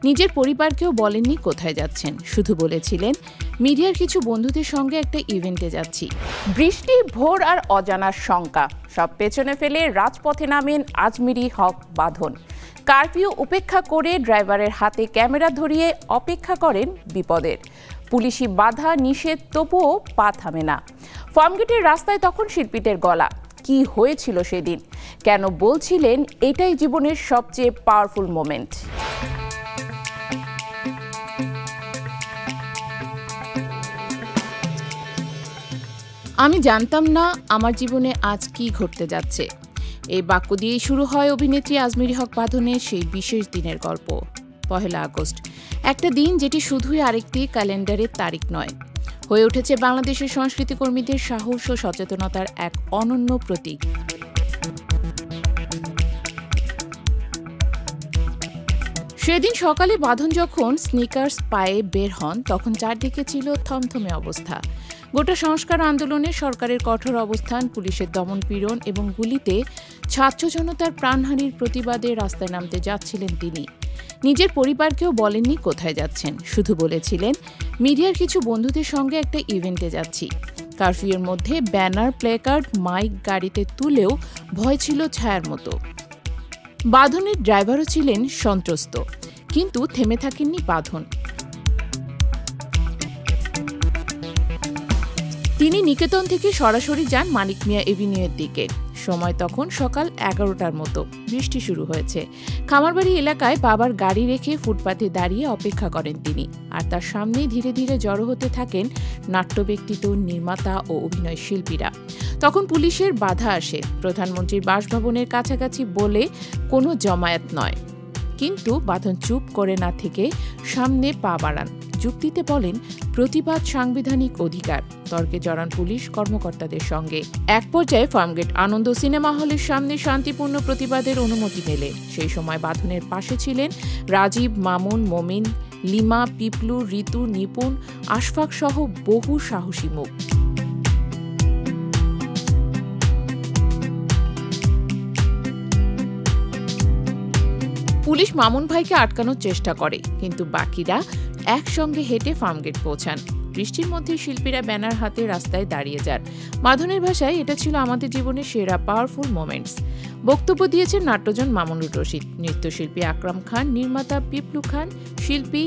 নিজের পরিবারকেও বলেননি কোথায় যাচ্ছেন, শুধু বলেছিলেন মিডিয়ার কিছু বন্ধুদের সঙ্গে একটা ইভেন্টে যাচ্ছি। বৃষ্টি, ভোর আর অজানার শঙ্কা সব পেছনে ফেলে রাজপথে নামেন আজমিরি হক বাঁধন। কারফিউ উপেক্ষা করে ড্রাইভারের হাতে ক্যামেরা ধরিয়ে অপেক্ষা করেন বিপদের। পুলিশি বাধা নিষেধ, তবুও পা থামে না। ফার্মগেটের রাস্তায় তখন শিল্পীদের গলা। কি হয়েছিল সেদিন? কেন বলছিলেন এটাই জীবনের সবচেয়ে পাওয়ারফুল মোমেন্ট? আমি জানতাম না আমার জীবনে আজ কি ঘটতে যাচ্ছে। এই বাক্য দিয়েই শুরু হয় অভিনেত্রী আজমিরি হক বাঁধনের সেই বিশেষ দিনের গল্প। 1 আগস্ট, একটা দিন যেটি শুধুই আরেকটি ক্যালেন্ডারের তারিখ নয়, হয়ে উঠেছে বাংলাদেশের সংস্কৃতি কর্মীদের সাহস ও সচেতনতার এক অনন্য প্রতীক। সেদিন সকালে বাঁধন যখন স্নিকার্স পায়ে বের হন, তখন চারদিকে ছিল থমথমে অবস্থা। গোটা সংস্কার আন্দোলনে সরকারের কঠোর অবস্থান, পুলিশের দমনপীড়ন এবং গুলিতে ছাত্র জনতার প্রাণহানির প্রতিবাদে রাস্তায় নামতে যাচ্ছিলেন তিনি। নিজের পরিবারকেও বলেননি কোথায় যাচ্ছেন, শুধু বলেছিলেন মিডিয়ার কিছু বন্ধুদের সঙ্গে একটা ইভেন্টে যাচ্ছি। কারফিউর মধ্যে ব্যানার, প্লেকার্ড, মাইক গাড়িতে তুলেও ভয় ছিল ছায়ার মতো। বাঁধনের ড্রাইভারও ছিলেন সন্ত্রস্ত, কিন্তু থেমে থাকেননি বাঁধন। তিনি নিকেতন থেকে সরাসরি যান মানিক মিয়া এভিনিউয়ের দিকে। সময় তখন সকাল 11টার মতো। বৃষ্টি শুরু হয়েছে। খামারবাড়ি এলাকায় বাবার গাড়ি রেখে ফুটপাতে দাঁড়িয়ে অপেক্ষা করেন তিনি। আর তার সামনে ধীরে ধীরে জড়ো হতে থাকেন নাট্য ব্যক্তিত্ব, নির্মাতা ও অভিনয় শিল্পীরা। তখন পুলিশের বাধা আসে। প্রধানমন্ত্রীর বাসভবনের কাছাকাছি বলে কোনো জমায়েত নয়। কিন্তু বাঁধন চুপ করে না থেকে সামনে পা বাড়ান। যুক্তিতে বলেন প্রতিবাদ সাংবিধানিক অধিকার। তর্কে জড়ান পুলিশ কর্মকর্তাদের সঙ্গে। এক পর্যায়ে ফার্মগেট আনন্দ সিনেমা হলের সামনে শান্তিপূর্ণ প্রতিবাদের অনুমতি মেলে। সেই সময় বাঁধনের পাশে ছিলেন রাজীব, মামুন, মমিন, লিমা, পিপলু, ঋতু, নিপুণ, আশফাক সহ বহু সাহসী মুখ। পুলিশ মামুন ভাইকে আটকানোর চেষ্টা করে, কিন্তু বাকিরা একসঙ্গে হেঁটে ফার্মগেট পৌঁছান। বৃষ্টির মধ্যে শিল্পীরা ব্যানার হাতে রাস্তায় দাঁড়িয়ে যান। বাঁধনের ভাষায় এটা ছিল আমাদের জীবনের সেরা পাওয়ারফুল মোমেন্টস। বক্তব্য দিয়েছেন নাট্যজন মামুনুর রশিদ, নৃত্যশিল্পী আকরাম খান, নির্মাতা পিপলু খান, শিল্পী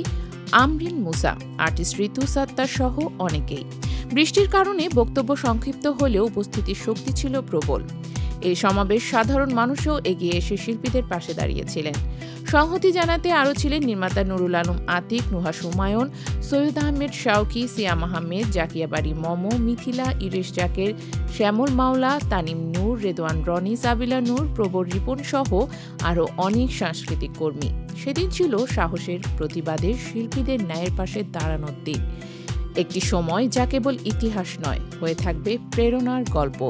আমরিন মুসা, আর্টিস্ট ঋতু সাত্তার সহ অনেকেই। বৃষ্টির কারণে বক্তব্য সংক্ষিপ্ত হলেও উপস্থিতির শক্তি ছিল প্রবল। এই সমাবেশ সাধারণ মানুষও এগিয়ে এসে শিল্পীদের পাশে দাঁড়িয়েছিলেন। সংহতি জানাতে আরও ছিলেন নির্মাতা নুরুল আলম আতিক, নুহা সুমায়ন, সৈয়দ আহমেদ শাওকি, সিয়াম আহমেদ, জাকিয়াবাড়ি মমো, মিথিলা, ইরেশ জাকের, শ্যামল মাওলা, তানিম নূর, রেদওয়ান রনি, সাবিলা নূর, প্রবর রিপন সহ আরও অনেক সাংস্কৃতিক কর্মী। সেদিন ছিল সাহসের, প্রতিবাদের, শিল্পীদের ন্যায়ের পাশে দাঁড়ানোর দিন। একটি সময় যা কেবল ইতিহাস নয়, হয়ে থাকবে প্রেরণার গল্প।